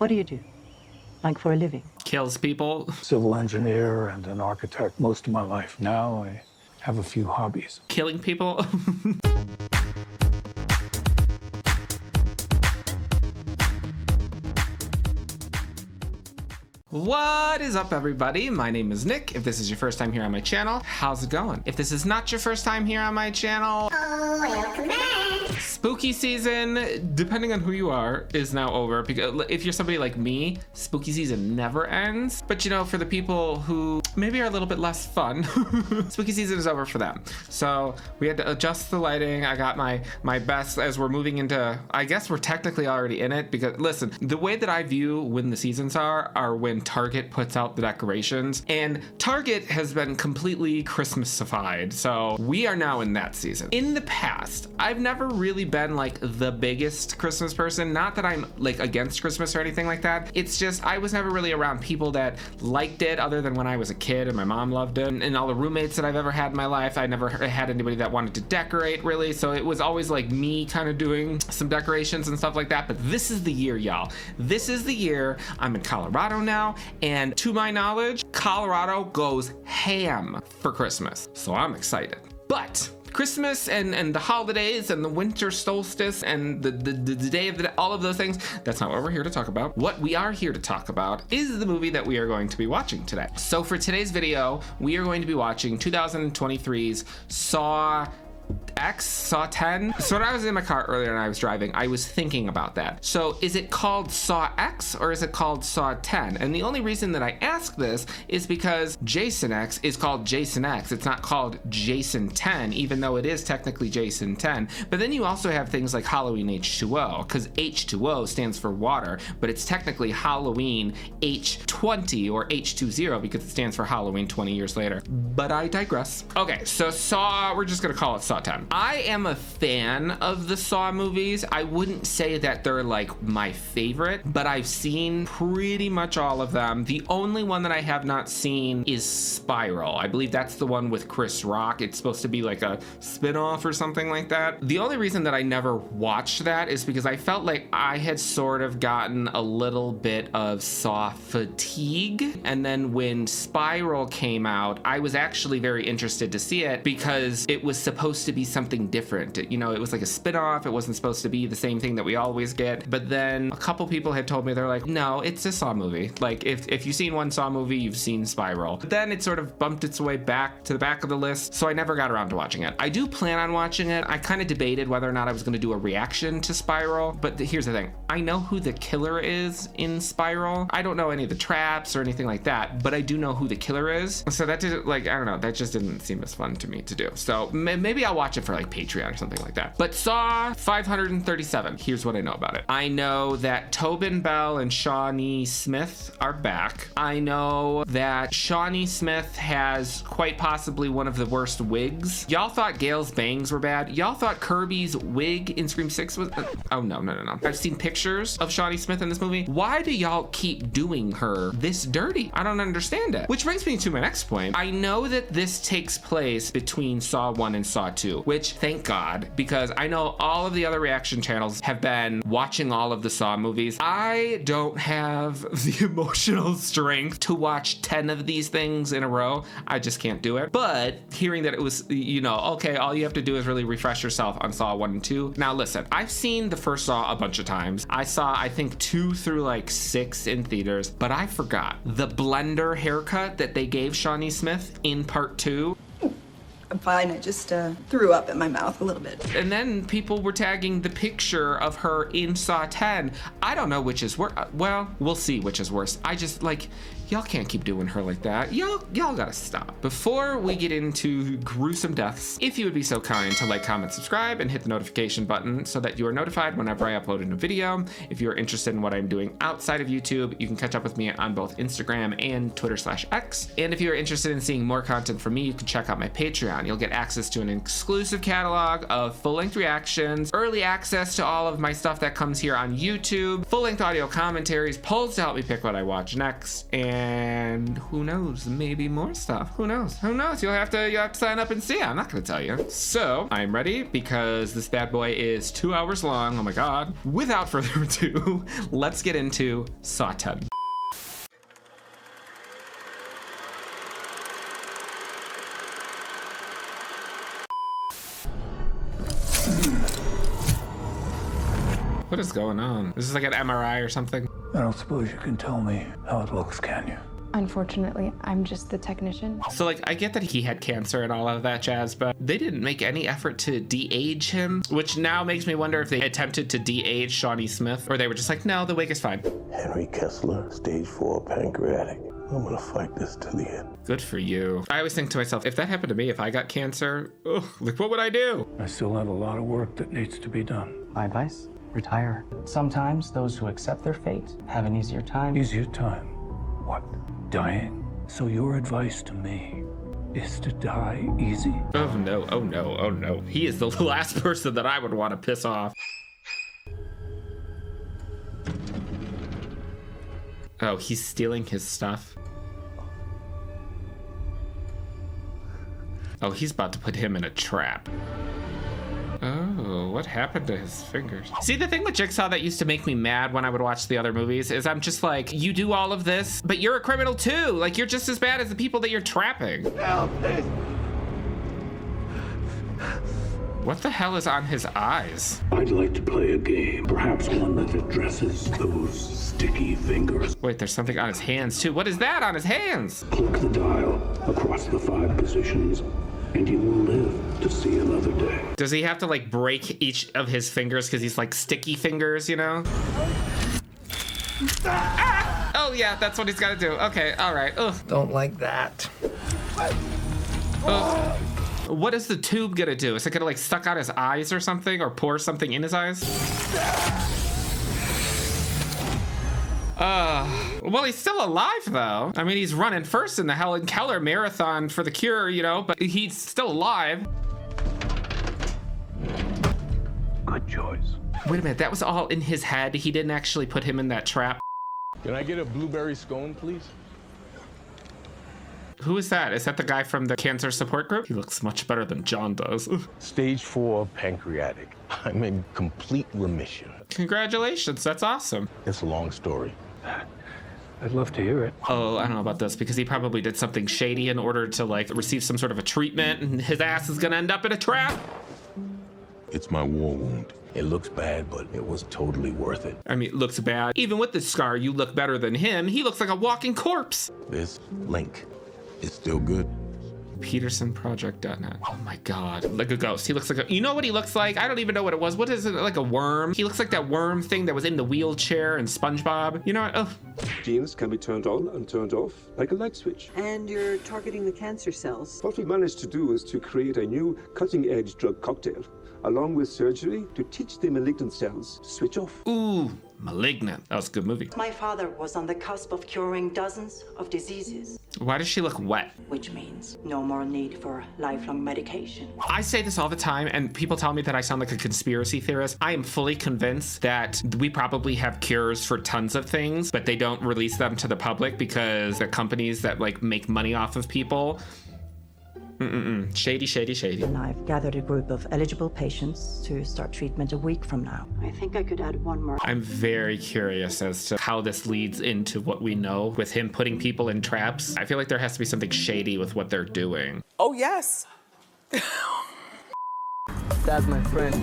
What do you do? Like for a living? Kills people. Civil engineer and an architect most of my life. Now I have a few hobbies. Killing people. What is up, everybody? My name is Nick. If this is your first time here on my channel, how's it going? If this is not your first time here on my channel, welcome back. Spooky season, depending on who you are, is now over. Because if you're somebody like me, spooky season never ends. But you know, for the people who maybe are a little bit less fun, spooky season is over for them. So we had to adjust the lighting. I got my best as we're moving into, I guess we're technically already in it, because listen, the way that I view when the seasons are when Target puts out the decorations, and Target has been completely Christmasified, so we are now in that season. In the past, I've never really been like the biggest Christmas person. Not that I'm like against Christmas or anything like that. It's just I was never really around people that liked it other than when I was a kid and my mom loved it. And all the roommates that I've ever had in my life, I never had anybody that wanted to decorate really, so it was always like me kind of doing some decorations and stuff like that. But this is the year, y'all. This is the year. I'm in Colorado now, and to my knowledge, Colorado goes ham for Christmas, so I'm excited. But Christmas and the holidays and the winter solstice and the day of all of those things, that's not what we're here to talk about. What we are here to talk about is the movie that we are going to be watching today. So for today's video, we are going to be watching 2023's Saw 10. So when I was in my car earlier and I was driving, I was thinking about that. So is it called Saw X or is it called Saw 10? And the only reason that I ask this is because Jason X is called Jason X. It's not called Jason 10, even though it is technically Jason 10. But then you also have things like Halloween H2O, because H2O stands for water, but it's technically Halloween H20 or H20 because it stands for Halloween 20 years later. But I digress. Okay, so Saw, we're just gonna call it Saw 10. I am a fan of the Saw movies. I wouldn't say that they're like my favorite, but I've seen pretty much all of them. The only one that I have not seen is Spiral. I believe that's the one with Chris Rock. It's supposed to be like a spin-off or something like that. The only reason that I never watched that is because I felt like I had sort of gotten a little bit of Saw fatigue. And then when Spiral came out, I was actually very interested to see it because it was supposed to be something different. You know, it was like a spin-off. It wasn't supposed to be the same thing that we always get. But then a couple people had told me, they're like, no, it's a Saw movie. Like if you've seen one Saw movie, you've seen Spiral. But then it sort of bumped its way back to the back of the list, so I never got around to watching it. I do plan on watching it. I kind of debated whether or not I was going to do a reaction to Spiral, but here's the thing. I know who the killer is in Spiral. I don't know any of the traps or anything like that, but I do know who the killer is. So that didn't, like, I don't know, that just didn't seem as fun to me to do. So maybe I'll watch it for like Patreon or something like that. But Saw 537, here's what I know about it. I know that Tobin Bell and Shawnee Smith are back. I know that Shawnee Smith has quite possibly one of the worst wigs. Y'all thought Gail's bangs were bad. Y'all thought Kirby's wig in Scream 6 was, oh no. I've seen pictures of Shawnee Smith in this movie. Why do y'all keep doing her this dirty? I don't understand it. Which brings me to my next point. I know that this takes place between Saw 1 and Saw 2, which thank God, because I know all of the other reaction channels have been watching all of the Saw movies. I don't have the emotional strength to watch 10 of these things in a row. I just can't do it. But hearing that it was, you know, okay, all you have to do is really refresh yourself on Saw 1 and 2. Now listen, I've seen the first Saw a bunch of times. I saw, I think 2 through like 6 in theaters, but I forgot the blender haircut that they gave Shawnee Smith in part 2. I'm fine. I just threw up in my mouth a little bit. And then people were tagging the picture of her in Saw 10. I don't know which is worse. Well, we'll see which is worse. I just, like, y'all can't keep doing her like that. Y'all gotta stop. Before we get into gruesome deaths, if you would be so kind to like, comment, subscribe, and hit the notification button so that you are notified whenever I upload a new video. If you're interested in what I'm doing outside of YouTube, you can catch up with me on both Instagram and Twitter/X. And if you're interested in seeing more content from me, you can check out my Patreon. Patreon. You'll get access to an exclusive catalog of full-length reactions, early access to all of my stuff that comes here on YouTube, full-length audio commentaries, polls to help me pick what I watch next, and who knows, maybe more stuff. Who knows? Who knows? You'll have to sign up and see. I'm not gonna tell you. So I'm ready because this bad boy is 2 hours long. Oh my God. Without further ado, let's get into Saw 10. What is going on? This is like an MRI or something? I don't suppose you can tell me how it looks, can you? Unfortunately, I'm just the technician. So like, I get that he had cancer and all of that jazz, but they didn't make any effort to de-age him, which now makes me wonder if they attempted to de-age Shawnee Smith, or they were just like, no, the wig is fine. Henry Kessler, stage 4 pancreatic. I'm gonna fight this to the end. Good for you. I always think to myself, if that happened to me, if I got cancer, ugh, like what would I do? I still have a lot of work that needs to be done. My advice? Retire. Sometimes those who accept their fate have an easier time. Easier time? What? Dying? So your advice to me is to die easy? Oh no, oh no, oh no. He is the last person that I would want to piss off. Oh, he's stealing his stuff. Oh, he's about to put him in a trap. Oh, what happened to his fingers? See, the thing with Jigsaw that used to make me mad when I would watch the other movies is I'm just like, you do all of this, but you're a criminal too. Like, you're just as bad as the people that you're trapping. Help me! What the hell is on his eyes? I'd like to play a game, perhaps one that addresses those sticky fingers. Wait, there's something on his hands too. What is that on his hands? Click the dial across the 5 positions, and you will live to see another day. Does he have to like break each of his fingers because he's like sticky fingers, you know? Ah! Oh yeah, that's what he's got to do. Okay, all right. Ugh. Don't like that. Ugh. What is the tube gonna do? Is it gonna like suck out his eyes or something, or pour something in his eyes? Well, he's still alive though. I mean, he's running first in the Helen Keller marathon for the cure, you know, but he's still alive. Good choice. Wait a minute, that was all in his head. He didn't actually put him in that trap. Can I get a blueberry scone, please? Who is that? Is that the guy from the cancer support group? He looks much better than John does. Stage 4 pancreatic. I'm in complete remission. Congratulations, that's awesome. It's a long story. I'd love to hear it. Oh, I don't know about this, because he probably did something shady in order to like receive some sort of a treatment, and his ass is gonna end up in a trap. It's my war wound. It looks bad, but it was totally worth it. I mean, it looks bad. Even with this scar, you look better than him. He looks like a walking corpse. This link is still good. PetersonProject.net. Oh my God, like a ghost. He looks like a, you know what he looks like? I don't even know what it was. What is it, like a worm? He looks like that worm thing that was in the wheelchair in SpongeBob. You know what? Oh. Genes can be turned on and turned off like a light switch. And you're targeting the cancer cells. What we managed to do is to create a new cutting-edge drug cocktail, along with surgery to teach the malignant cells to switch off. Ooh, Malignant. That was a good movie. My father was on the cusp of curing dozens of diseases. Why does she look wet? Which means no more need for lifelong medication. I say this all the time, and people tell me that I sound like a conspiracy theorist. I am fully convinced that we probably have cures for tons of things, but they don't release them to the public because the companies that like make money off of people. Shady, shady, shady. And I've gathered a group of eligible patients to start treatment a week from now. I think I could add one more. I'm very curious as to how this leads into what we know with him putting people in traps. I feel like there has to be something shady with what they're doing. Oh, yes. That's my friend.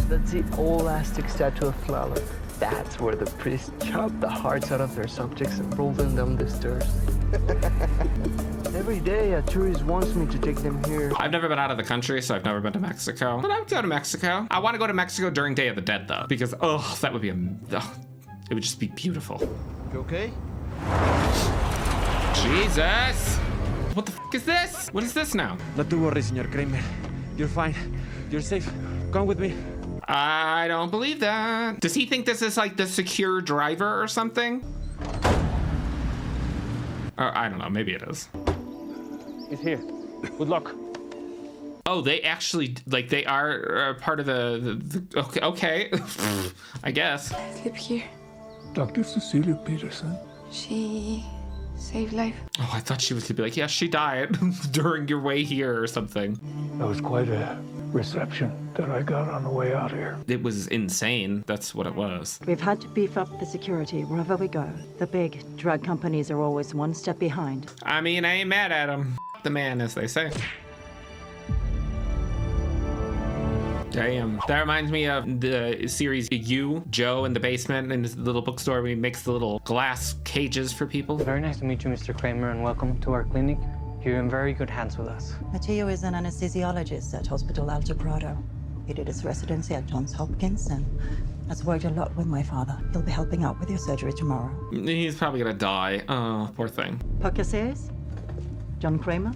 That's the old Aztec statue of Tlaloc. That's where the priests chop the hearts out of their subjects and roll them down the stairs. Every day, a tourist wants me to take them here. I've never been out of the country, so I've never been to Mexico. But I would go to Mexico. I want to go to Mexico during Day of the Dead, though, because, oh, that would be it would just be beautiful. You okay? Jesus! What the f is this? What is this now? Not to worry, Senor Kramer. You're fine. You're safe. Come with me. I don't believe that. Does he think this is like the secure driver or something? Or I don't know, maybe it is. He's here. Good luck. Oh, they actually, like, they are part of the okay. I guess. Sleep here. Dr. Cecilia Peterson. She saved life. Oh, I thought she was gonna be like, yes, she died during your way here or something. That was quite a reception that I got on the way out here. It was insane. That's what it was. We've had to beef up the security wherever we go. The big drug companies are always one step behind. I mean, I ain't mad at him. The man, as they say. Damn. That reminds me of the series You, Joe in the basement in his little bookstore where he makes the little glass cages for people. Very nice to meet you, Mr. Kramer, and welcome to our clinic. You're in very good hands with us. Matteo is an anesthesiologist at Hospital Alto Prado. He did his residency at Johns Hopkins and has worked a lot with my father. He'll be helping out with your surgery tomorrow. He's probably gonna die. Oh, poor thing. Poker says? John Kramer?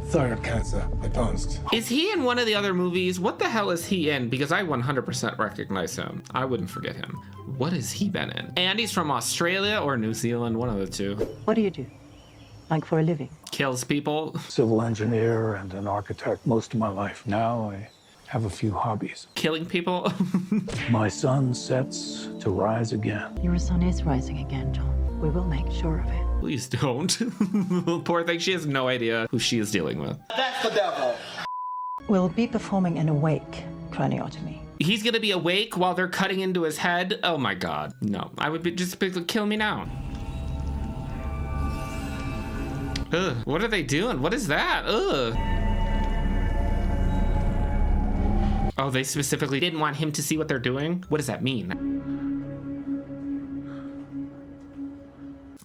Thyroid cancer, advanced. Is he in one of the other movies? What the hell is he in? Because I 100% recognize him. I wouldn't forget him. What has he been in? And he's from Australia or New Zealand, one of the two. What do you do? Like for a living? Kills people. Civil engineer and an architect most of my life. Now I have a few hobbies. Killing people? My sun sets to rise again. Your sun is rising again, John. We will make sure of it. Please don't. Poor thing, she has no idea who she is dealing with. That's the devil. We'll be performing an awake craniotomy. He's gonna be awake while they're cutting into his head? Oh my god. No, I would be just kill me now. Ugh, what are they doing? What is that? Ugh. Oh, they specifically didn't want him to see what they're doing? What does that mean?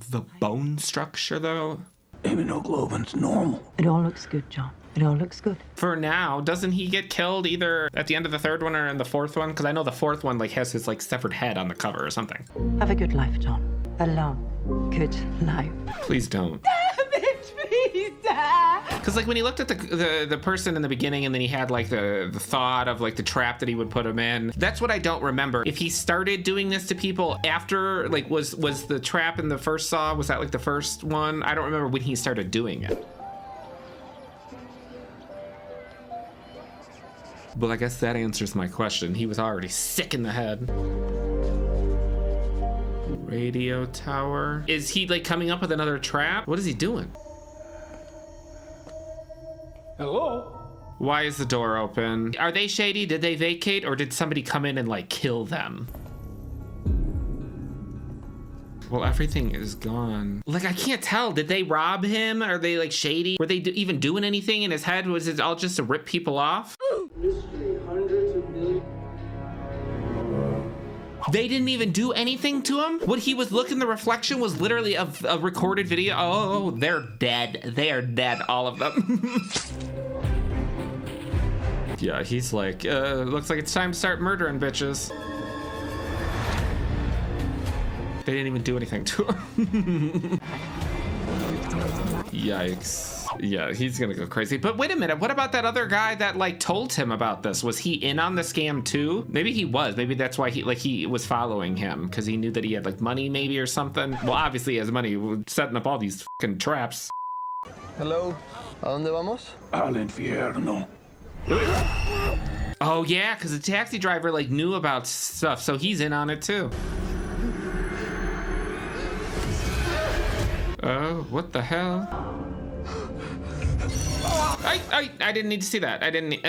The bone structure, though? Immunoglobin's normal. It all looks good, John. It all looks good. For now, doesn't he get killed either at the end of the third one or in the fourth one? Because I know the fourth one like has his like severed head on the cover or something. Have a good life, John. A long, good life. Please don't. Because like when he looked at the person in the beginning and then he had like the thought of like the trap that he would put him in, that's what I don't remember. If he started doing this to people after, like was the trap in the first Saw, was that like the first one? I don't remember when he started doing it. Well, I guess that answers my question. He was already sick in the head. Radio tower. Is he like coming up with another trap? What is he doing? Hello? Why is the door open? Are they shady? Did they vacate or did somebody come in and like kill them? Well, everything is gone. Like, I can't tell. Did they rob him? Are they like shady? Were they even doing anything in his head? Was it all just to rip people off? They didn't even do anything to him? What he was looking, the reflection was literally a recorded video. Oh, they're dead. They are dead, all of them. Yeah, he's like, looks like it's time to start murdering bitches. They didn't even do anything to him. Yikes. Yeah, he's gonna go crazy. But wait a minute, what about that other guy that like told him about this? Was he in on the scam too? Maybe he was. Maybe that's why he was following him because he knew that he had like money maybe or something. Well, obviously he has money, setting up all these fucking traps. Hello, ¿a dónde vamos? Al infierno. Oh yeah, because the taxi driver like knew about stuff, so he's in on it too. Oh, what the hell? I didn't need to see that. I didn't need,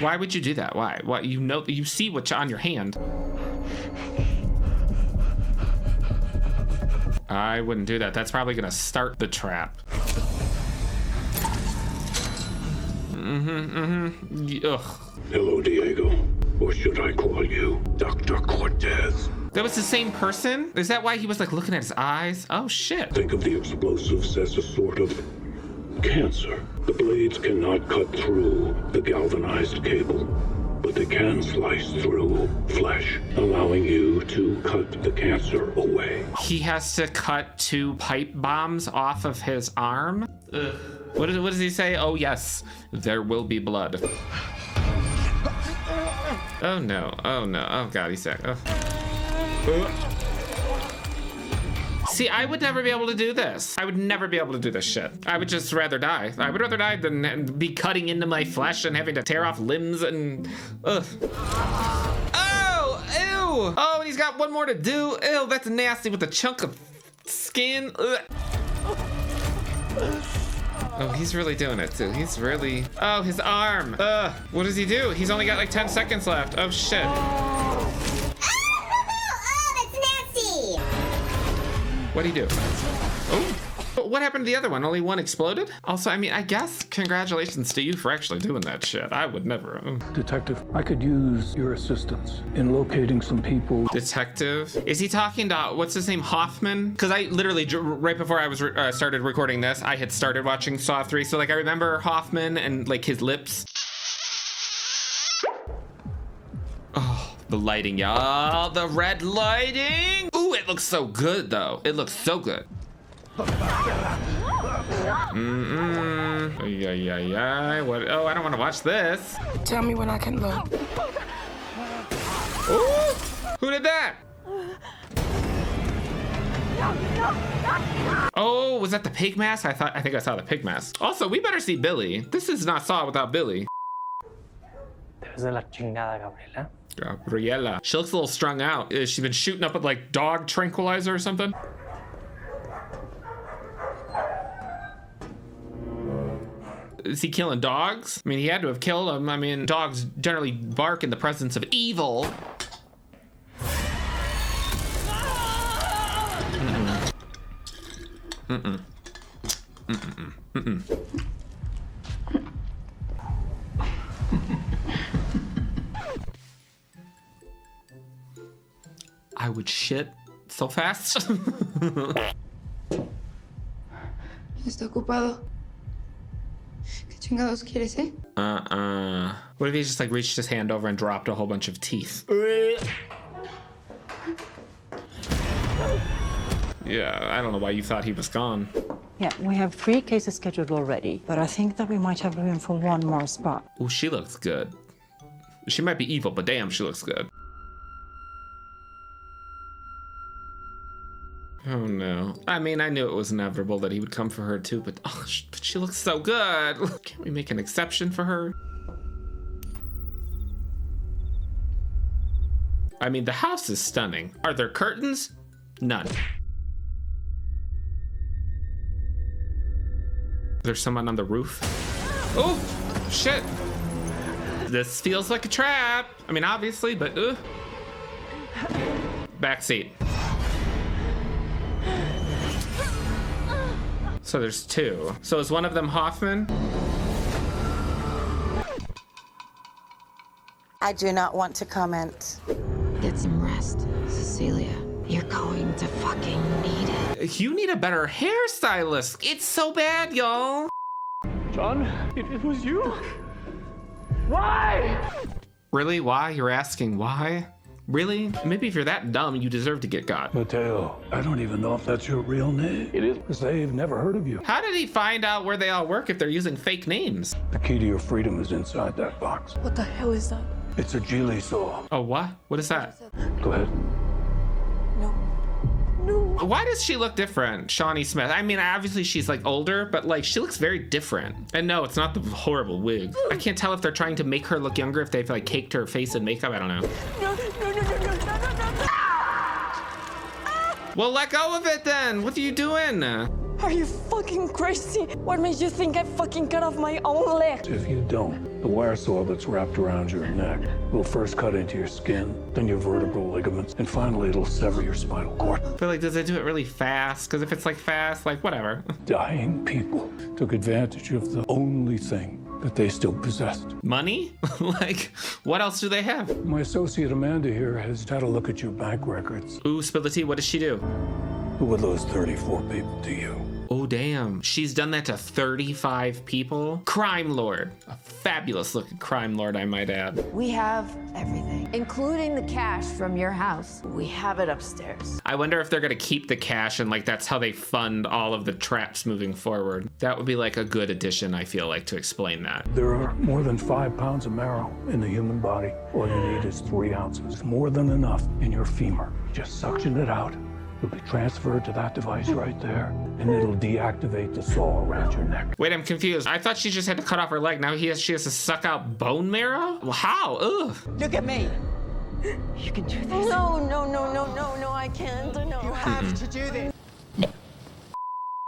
why would you do that? Why? What? You know, you see what's on your hand. I wouldn't do that. That's probably gonna start the trap. Ugh. Hello, Diego. Or should I call you Dr. Cortez? That was the same person? Is that why he was like looking at his eyes? Oh shit. Think of the explosives as a sort of cancer. The blades cannot cut through the galvanized cable, but they can slice through flesh, allowing you to cut the cancer away. He has to cut 2 pipe bombs off of his arm? Ugh. What does he say? Oh yes, there will be blood. Oh no, oh no, oh god, he's sick. Oh. See, I would never be able to do this. I would never be able to do this shit. I would just rather die. I would rather die than be cutting into my flesh and having to tear off limbs and, ugh. Oh, ew. Oh, and he's got one more to do. Ew, that's nasty with a chunk of skin. Ugh. Oh, he's really doing it too. He's really, oh, his arm. Ugh, what does he do? He's only got like 10 seconds left. Oh shit. What'd he do? Oh, what happened to the other one? Only one exploded? Also, I mean, I guess congratulations to you for actually doing that shit. I would never. Detective, I could use your assistance in locating some people. Detective? Is he talking to, what's his name, Hoffman? Because I literally, right before I was started recording this, I had started watching Saw 3. So like I remember Hoffman and like his lips. Oh, the lighting, y'all. The red lighting. Ooh, it looks so good though. It looks so good. Yeah. What? Oh, I don't want to watch this. Tell me when I can look. Ooh, who did that? Oh, was that the pig mask? I think I saw the pig mask. Also, we better see Billy. This is not Saw without Billy. Gabriela. She looks a little strung out. Has she been shooting up with like dog tranquilizer or something? Is he killing dogs? I mean, he had to have killed them. I mean, dogs generally bark in the presence of evil. I would shit so fast. Está ocupado. ¿Qué chingados quieres, eh? What if he just like reached his hand over and dropped a whole bunch of teeth? Yeah, I don't know why you thought he was gone. Yeah, we have 3 cases scheduled already, but I think that we might have room for one more spot. Oh, she looks good. She might be evil, but damn, she looks good. Oh no. I mean, I knew it was inevitable that he would come for her too, but oh, she looks so good. Can't we make an exception for her? I mean, the house is stunning. Are there curtains? None. There's someone on the roof. Oh, shit. This feels like a trap. I mean, obviously, but backseat. So there's 2. So is one of them Hoffman? I do not want to comment. Get some rest, Cecilia. You're going to fucking need it. You need a better hairstylist. It's so bad, y'all. John, it was you. Why? Really? Why? You're asking why? Really? Maybe if you're that dumb, you deserve to get got. Mateo, I don't even know if that's your real name. It is. Because they've never heard of you. How did he find out where they all work if they're using fake names? The key to your freedom is inside that box. What the hell is that? It's a Geely saw. Oh, what? What is that? Go ahead. No. Why does she look different, Shawnee Smith? I mean, obviously she's like older, but like she looks very different. And no, it's not the horrible wig. I can't tell if they're trying to make her look younger, if they've like caked her face in makeup. I don't know. No. Well, let go of it then. What are you doing? Are you fucking crazy? What makes you think I fucking cut off my own leg? If you don't, the wire saw that's wrapped around your neck will first cut into your skin, then your vertebral ligaments, and finally it'll sever your spinal cord. But like, does it do it really fast? Because if it's like fast, like whatever. Dying people took advantage of the only thing that they still possessed. Money? Like, what else do they have? My associate Amanda here has had a look at your bank records. Ooh, spill the tea. What does she do? Who were those 34 people to you? Oh, damn. She's done that to 35 people? Crime lord. A fabulous looking crime lord, I might add. We have everything, including the cash from your house. We have it upstairs. I wonder if they're gonna keep the cash and like that's how they fund all of the traps moving forward. That would be like a good addition, I feel like, to explain that. There are more than 5 pounds of marrow in the human body. All you need is 3 ounces. More than enough in your femur. Just suction it out, will be transferred to that device right there, and it'll deactivate the saw around your neck. Wait, I'm confused. I thought she just had to cut off her leg. Now she has to suck out bone marrow? Well, how? Ugh. Look at me. You can do this. No, I can't. No. You have to do this.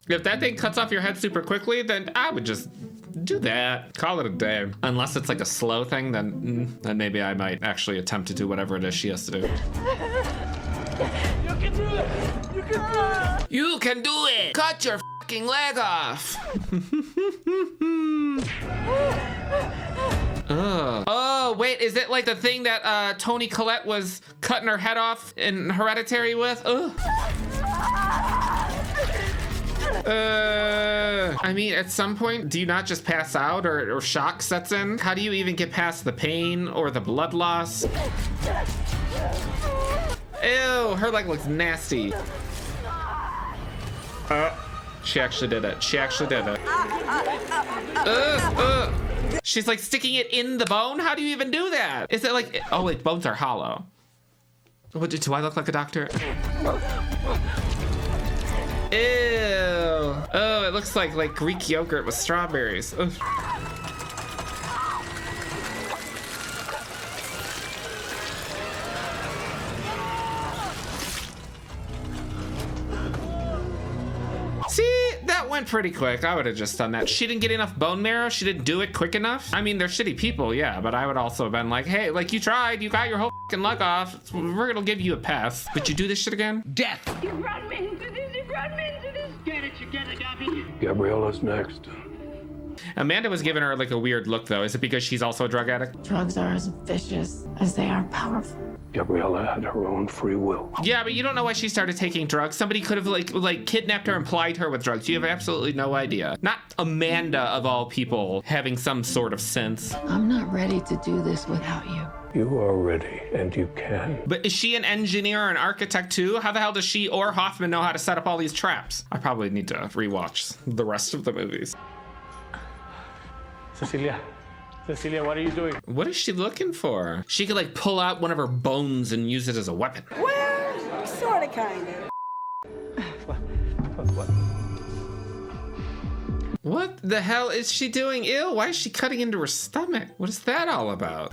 If that thing cuts off your head super quickly, then I would just do that. Call it a day. Unless it's like a slow thing, then maybe I might actually attempt to do whatever it is she has to do. You can do it. You can do it. You can do it. Cut your fucking leg off. Oh, wait, is it like the thing that Toni Collette was cutting her head off in Hereditary with? I mean, at some point, do you not just pass out or shock sets in? How do you even get past the pain or the blood loss? Ew, her leg looks nasty. She actually did it. She actually did it. She's like sticking it in the bone? How do you even do that? Is it like, oh wait, bones are hollow. What, do I look like a doctor? Ew. Oh, it looks like Greek yogurt with strawberries. Ugh. See, that went pretty quick. I would have just done that. She didn't get enough bone marrow. She didn't do it quick enough. I mean, they're shitty people, yeah, but I would also have been like, hey, like you tried, you got your whole fucking leg off. We're gonna give you a pass. But you do this shit again? Death. You brought me into this. You brought me into this. Get it, Gabby. Gabriella's next. Amanda was giving her like a weird look though. Is it because she's also a drug addict? Drugs are as vicious as they are powerful. Gabriella had her own free will. Yeah, but you don't know why she started taking drugs. Somebody could have like kidnapped her and plied her with drugs. You have absolutely no idea. Not Amanda of all people having some sort of sense. I'm not ready to do this without you. You are ready, and you can. But is she an engineer or an architect too? How the hell does she or Hoffman know how to set up all these traps? I probably need to rewatch the rest of the movies. Cecilia, what are you doing? What is she looking for? She could like pull out one of her bones and use it as a weapon. Well, sort of, kind of. What the hell is she doing? Ew, why is she cutting into her stomach? What is that all about?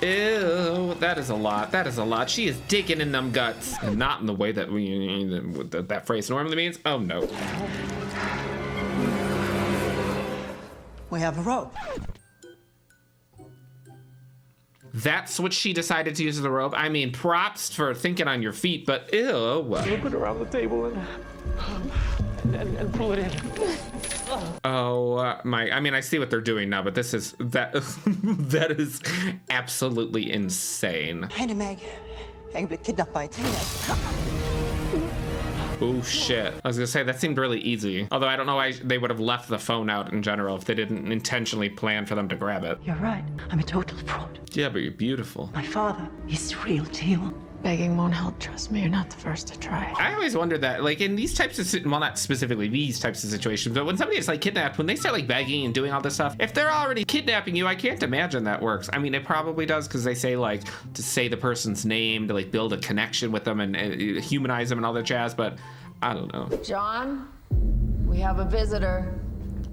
Ew, that is a lot. That is a lot. She is digging in them guts. And not in the way that that phrase normally means. Oh no. We have a rope. That's what she decided to use as the rope. I mean, props for thinking on your feet, but ew. Put it around the table and pull it in. Oh my! I mean, I see what they're doing now, but this is that is absolutely insane. Hey, Meg. Jag blev kidnappad by a teenager. Oh shit. I was gonna say, that seemed really easy. Although I don't know why they would have left the phone out in general if they didn't intentionally plan for them to grab it. You're right. I'm a total fraud. Yeah, but you're beautiful. My father is the real deal. Begging won't help, trust me. You're not the first to try. I always wondered that, like in these types of, well, not specifically these types of situations, but when somebody is like kidnapped, when they start like begging and doing all this stuff, if they're already kidnapping you, I can't imagine that works. I mean, it probably does, because they say like to say the person's name to like build a connection with them and humanize them and all that jazz, but I don't know. John, we have a visitor.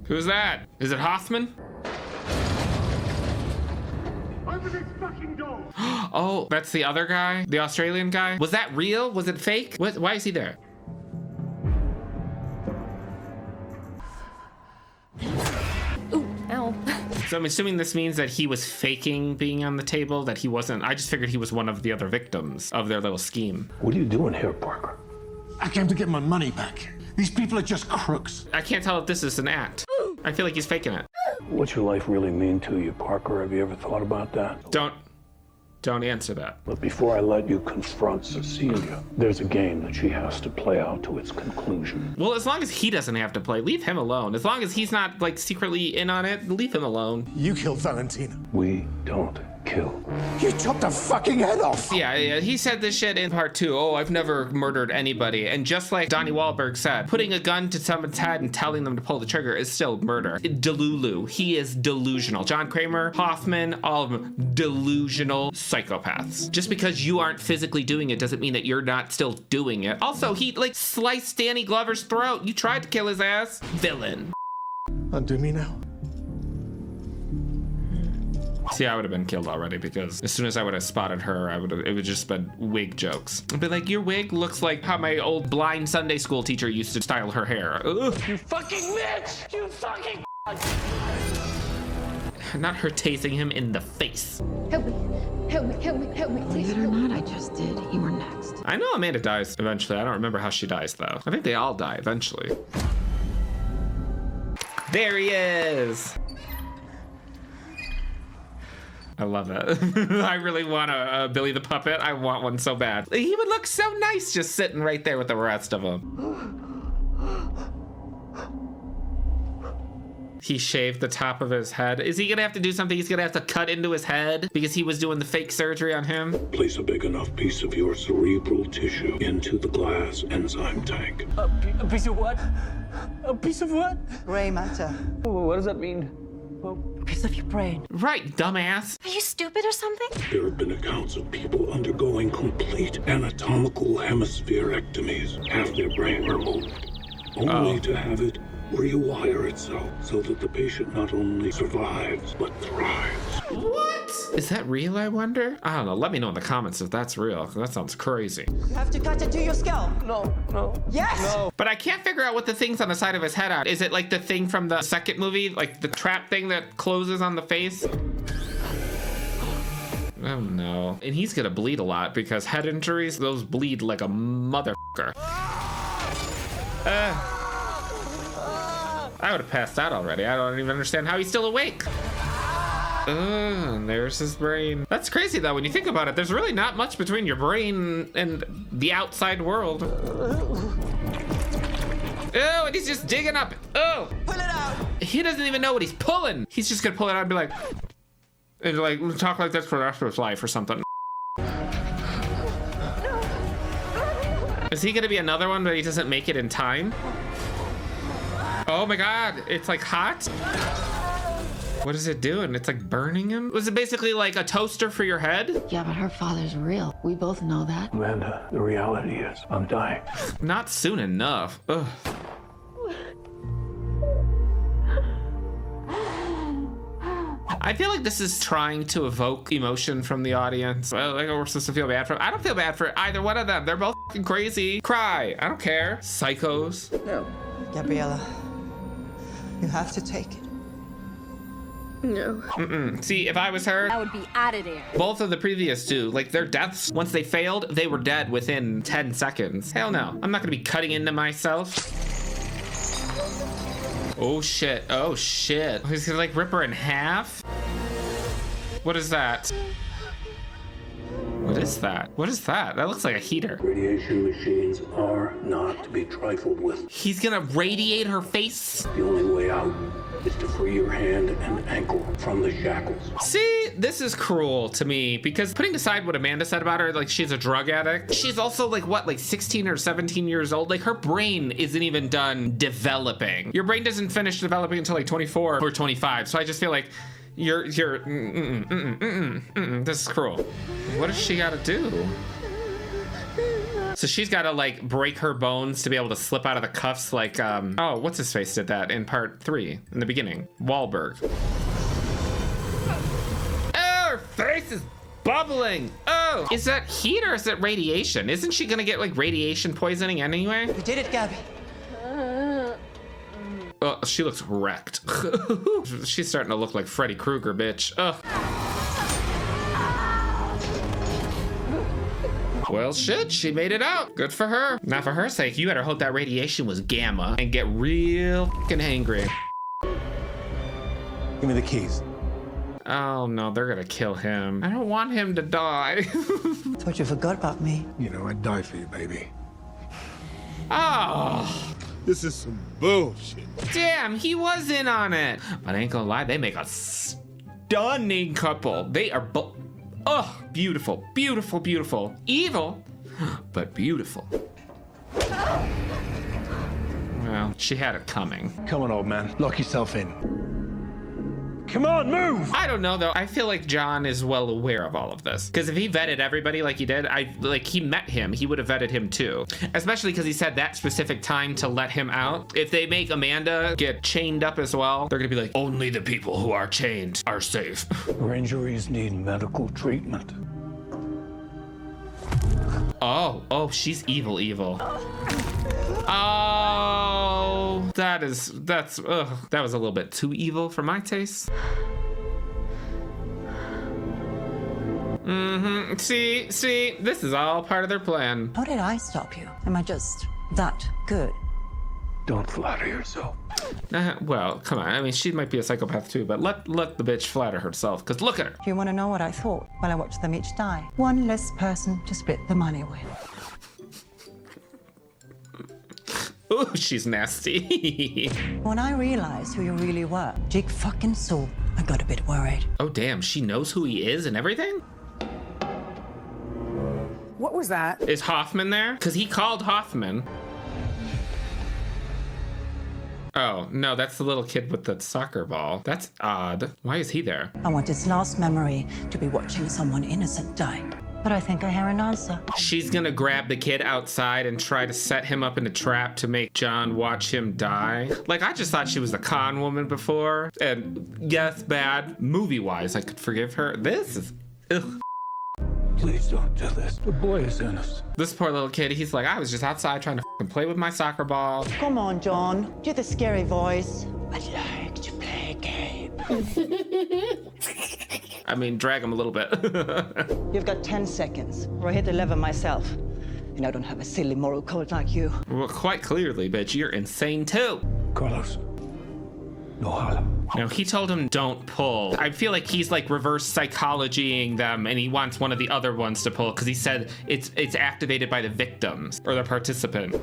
Who's that? Is it Hoffman? Open this fucking door! Oh, that's the other guy? The Australian guy? Was that real? Was it fake? Why is he there? Ooh, ow. So I'm assuming this means that he was faking being on the table, that he wasn't. I just figured he was one of the other victims of their little scheme. What are you doing here, Parker? I came to get my money back. These people are just crooks. I can't tell if this is an act. I feel like he's faking it. What's your life really mean to you, Parker? Have you ever thought about that? Don't answer that. But before I let you confront Cecilia, there's a game that she has to play out to its conclusion. Well, as long as he doesn't have to play, leave him alone. As long as he's not like secretly in on it, leave him alone. You killed Valentina. We don't kill. You chopped a fucking head off! Yeah, he said this shit in part 2. Oh, I've never murdered anybody. And just like Donnie Wahlberg said, putting a gun to someone's head and telling them to pull the trigger is still murder. Delulu. He is delusional. John Kramer, Hoffman, all of them, delusional psychopaths. Just because you aren't physically doing it doesn't mean that you're not still doing it. Also, he like sliced Danny Glover's throat. You tried to kill his ass. Villain. Undo me now. See, I would have been killed already because as soon as I would have spotted her, it would just been wig jokes. I'd be like, your wig looks like how my old blind Sunday school teacher used to style her hair. Ugh. You fucking bitch! You fucking Not her tasing him in the face. Help me, help me, help me, help me, please. Believe it or not, I just did. You were next. I know Amanda dies eventually. I don't remember how she dies though. I think they all die eventually. There he is. I love it. I really want a Billy the Puppet. I want one so bad. He would look so nice just sitting right there with the rest of them. He shaved the top of his head. Is he gonna have to do something? He's gonna have to cut into his head because he was doing the fake surgery on him? Place a big enough piece of your cerebral tissue into the glass enzyme tank. A piece of what? A piece of what? Gray matter. What does that mean? A piece of your brain. Right, dumbass. Are you stupid or something? There have been accounts of people undergoing complete anatomical hemispherectomies, have their brain removed, only to have it rewire itself so that the patient not only survives, but thrives. What? Is that real, I wonder? I don't know. Let me know in the comments if that's real. That sounds crazy. You have to cut into your skull. No. Yes! No. But I can't figure out what the thing's on the side of his head are. Is it like the thing from the second movie? Like the trap thing that closes on the face? Oh no. And he's gonna bleed a lot because head injuries, those bleed like a motherfucker. I would have passed out already. I don't even understand how he's still awake. And there's his brain. That's crazy though, when you think about it. There's really not much between your brain and the outside world. Oh, and he's just digging up. Oh! Pull it out! He doesn't even know what he's pulling. He's just gonna pull it out and be like, talk like this for the rest of his life or something. Is he gonna be another one but he doesn't make it in time? Oh my god, it's like hot. What is it doing? It's like burning him? Was it basically like a toaster for your head? Yeah, but her father's real. We both know that. Amanda, the reality is, I'm dying. Not soon enough. Ugh. I feel like this is trying to evoke emotion from the audience. Well, like we're supposed to feel bad for them. I don't feel bad for either one of them. They're both fucking crazy. Cry. I don't care. Psychos. No. Gabriella, you have to take it. No. See, if I was her, I would be out of there. both of the previous two, like their deaths, once they failed, they were dead within 10 seconds. Hell no. I'm not gonna be cutting into myself. Oh shit. Oh shit. He's gonna like rip her in half? What is that? What is that? What is that? That looks like a heater. Radiation machines are not to be trifled with. He's gonna radiate her face? The only way out is to free your hand and ankle from the shackles. See, this is cruel to me because putting aside what Amanda said about her, like she's a drug addict, she's also like what, like 16 or 17 years old? Like her brain isn't even done developing. Your brain doesn't finish developing until like 24 or 25. So I just feel like this is cruel. What does she gotta do? So she's gotta like break her bones to be able to slip out of the cuffs like, oh, what's his face did that in part 3, in the beginning. Wahlberg. Oh, her face is bubbling. Oh, is that heat or is it radiation? Isn't she gonna get like radiation poisoning anyway? You did it, Gabby. Oh, she looks wrecked. She's starting to look like Freddy Krueger, bitch. Ugh. Well, shit, she made it out. Good for her. Now, for her sake, you better hope that radiation was gamma and get real fucking angry. Give me the keys. Oh no, they're gonna kill him. I don't want him to die. Thought you forgot about me. You know, I'd die for you, baby. Oh. This is some bullshit. Damn, he was in on it. But I ain't gonna lie, they make a stunning couple. They are both, oh, beautiful, beautiful, beautiful. Evil, but beautiful. Well, she had it coming. Come on, old man. Lock yourself in. Come on, move! I don't know, though. I feel like John is well aware of all of this. Because if he vetted everybody like he did, he met him, he would have vetted him too. Especially because he said that specific time to let him out. If they make Amanda get chained up as well, they're gonna be like, only the people who are chained are safe. Her injuries need medical treatment. Oh, she's evil. Oh, that was a little bit too evil for my taste. See, this is all part of their plan. How did I stop you? Am I just that good? Don't flatter yourself. Well, come on. I mean, she might be a psychopath too, but let the bitch flatter herself, because look at her. Do you want to know what I thought while I watched them each die? One less person to split the money with. Ooh, she's nasty. When I realized who you really were, Jake fucking saw, I got a bit worried. Oh, damn, she knows who he is and everything? What was that? Is Hoffman there? Because he called Hoffman. Oh, no, that's the little kid with the soccer ball. That's odd. Why is he there? I want his last memory to be watching someone innocent die. But I think I hear an answer. She's gonna grab the kid outside and try to set him up in a trap to make John watch him die. Like, I just thought she was a con woman before. And yes, bad. Movie-wise, I could forgive her. This is, ugh. Please don't do this. The boy is innocent. This poor little kid, he's like, I was just outside trying to play with my soccer ball. Come on, John. Do the scary voice. I'd like to play a game. I mean, drag him a little bit. You've got 10 seconds, or I hit 11 myself. And I don't have a silly moral code like you. Well, quite clearly, bitch, you're insane too. Carlos. No holla. No, he told him don't pull. I feel like he's like reverse psychologying them and he wants one of the other ones to pull because he said it's activated by the victims or the participant.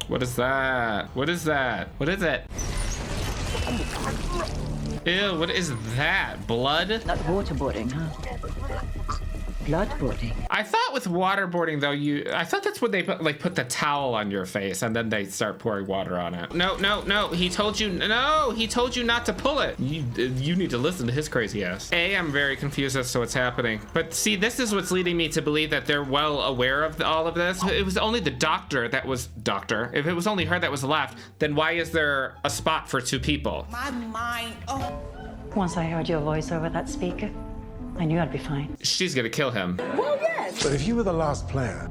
What is that? What is that? What is it? Ew, what is that? Blood? Not waterboarding, huh? Bloodboarding. I thought with waterboarding though, I thought that's when they put the towel on your face and then they start pouring water on it. No, he told you not to pull it. You need to listen to his crazy ass. I'm very confused as to what's happening. But see, this is what's leading me to believe that they're well aware of all of this. It was only the doctor that was If it was only her that was left, then why is there a spot for two people? My mind, oh. Once I heard your voice over that speaker, I knew I'd be fine. She's gonna kill him. Well, yes. But if you were the last player,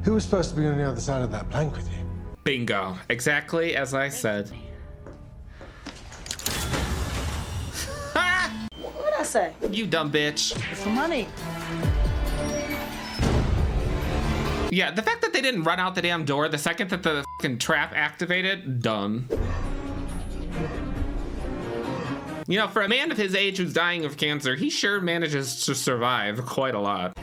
who was supposed to be on the other side of that plank with you? Bingo. Exactly as I said. What did I say? You dumb bitch. It's for money. Yeah, the fact that they didn't run out the damn door the second that the fucking trap activated, dumb. You know, for a man of his age who's dying of cancer, he sure manages to survive quite a lot.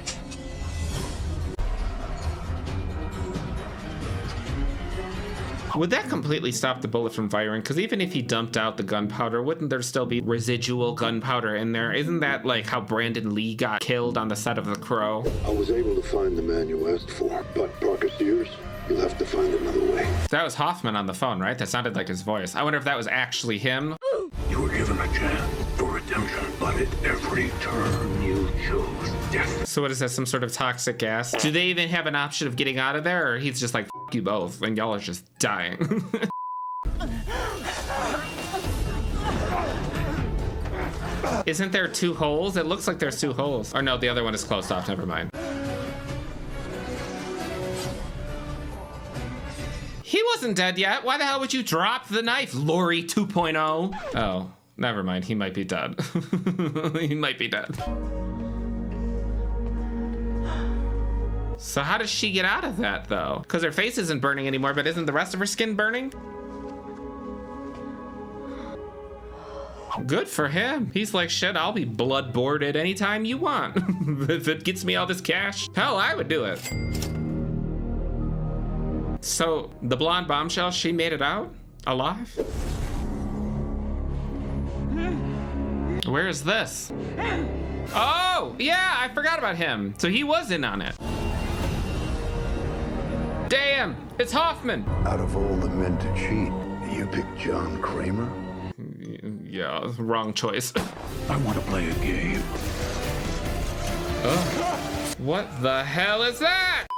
Would that completely stop the bullet from firing? Because even if he dumped out the gunpowder, wouldn't there still be residual gunpowder in there? Isn't that like how Brandon Lee got killed on the set of The Crow? I was able to find the man you asked for, but Parker Sears, you'll have to find another way. That was Hoffman on the phone, right? That sounded like his voice. I wonder if that was actually him. You were given a chance for redemption, but at every turn you chose death. So what is that, some sort of toxic gas? Do they even have an option of getting out of there, or he's just like, F you both, and y'all are just dying? Isn't there two holes? It looks like there's two holes. Or no, the other one is closed off, never mind. He wasn't dead yet. Why the hell would you drop the knife, Lori 2.0? Oh, never mind. He might be dead. He might be dead. So how does she get out of that, though? Because her face isn't burning anymore, but isn't the rest of her skin burning? Good for him. He's like, shit, I'll be blood boarded anytime you want. If it gets me all this cash, hell, I would do it. So the blonde bombshell, she made it out alive? Where is this? Oh, yeah, I forgot about him. So he was in on it. Damn, it's Hoffman. Out of all the men to cheat, you picked John Kramer? Yeah, wrong choice. I want to play a game. What the hell is that?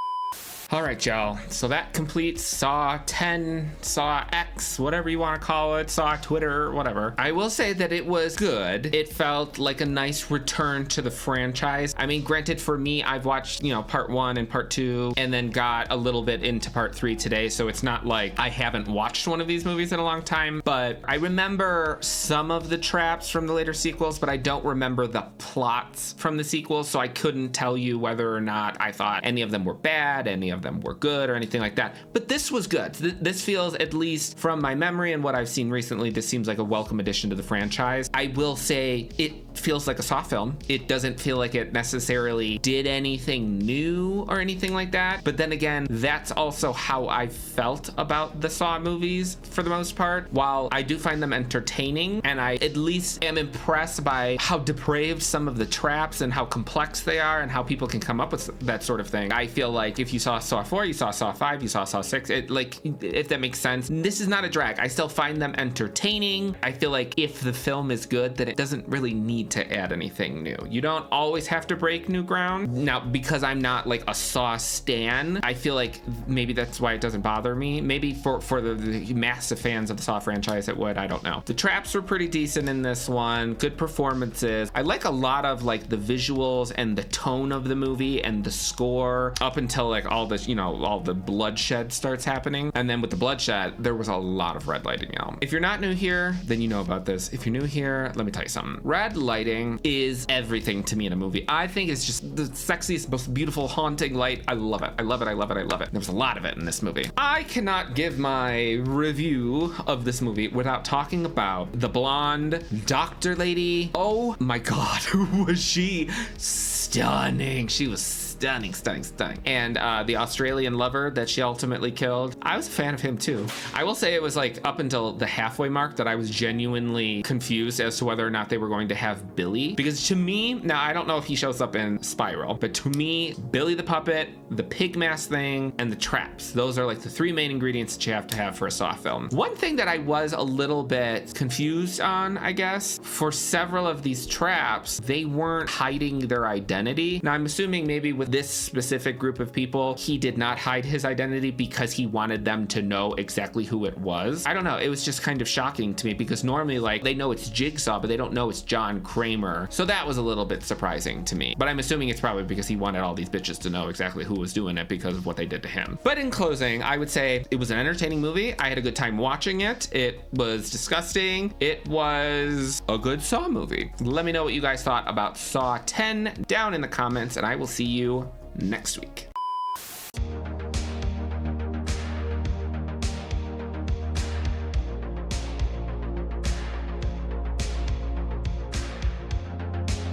All right, y'all. So that completes Saw 10, Saw X, whatever you want to call it, Saw Twitter, whatever. I will say that it was good. It felt like a nice return to the franchise. I mean, granted, for me, I've watched, part 1 and part 2, and then got a little bit into part 3 today. So it's not like I haven't watched one of these movies in a long time, but I remember some of the traps from the later sequels, but I don't remember the plots from the sequels. So I couldn't tell you whether or not I thought any of them were bad, any of them were good or anything like that. But this was good. This feels, at least from my memory and what I've seen recently, this seems like a welcome addition to the franchise. I will say it feels like a Saw film. It doesn't feel like it necessarily did anything new or anything like that. But then again, that's also how I felt about the Saw movies for the most part. While I do find them entertaining, and I at least am impressed by how depraved some of the traps and how complex they are and how people can come up with that sort of thing. I feel like if you saw Saw 4, you saw Saw 5, you saw Saw 6, if that makes sense. This is not a drag. I still find them entertaining. I feel like if the film is good, then it doesn't really need to add anything new. You don't always have to break new ground. Now, because I'm not like a Saw stan, I feel like maybe that's why it doesn't bother me. Maybe for the massive fans of the Saw franchise, it would. I don't know. The traps were pretty decent in this one. Good performances. I like a lot of like the visuals and the tone of the movie and the score up until like all the bloodshed starts happening. And then with the bloodshed, there was a lot of red lighting, y'all. If you're not new here, then you know about this. If you're new here, let me tell you something. Red lighting is everything to me in a movie. I think it's just the sexiest, most beautiful, haunting light. I love it. I love it. I love it. I love it. There was a lot of it in this movie. I cannot give my review of this movie without talking about the blonde doctor lady. Oh my God, was she stunning? She was stunning. And the Australian lover that she ultimately killed, I was a fan of him too. I will say it was like up until the halfway mark that I was genuinely confused as to whether or not they were going to have Billy. Because to me, now I don't know if he shows up in Spiral, but to me, Billy the puppet, the pig mask thing, and the traps, those are like the 3 main ingredients that you have to have for a Saw film. One thing that I was a little bit confused on, I guess, for several of these traps, they weren't hiding their identity. Now I'm assuming maybe with this specific group of people, he did not hide his identity because he wanted them to know exactly who it was. I don't know. It was just kind of shocking to me because normally like they know it's Jigsaw, but they don't know it's John Kramer. So that was a little bit surprising to me. But I'm assuming it's probably because he wanted all these bitches to know exactly who was doing it because of what they did to him. But in closing, I would say it was an entertaining movie. I had a good time watching it. It was disgusting. It was a good Saw movie. Let me know what you guys thought about Saw 10 down in the comments, and I will see you next week.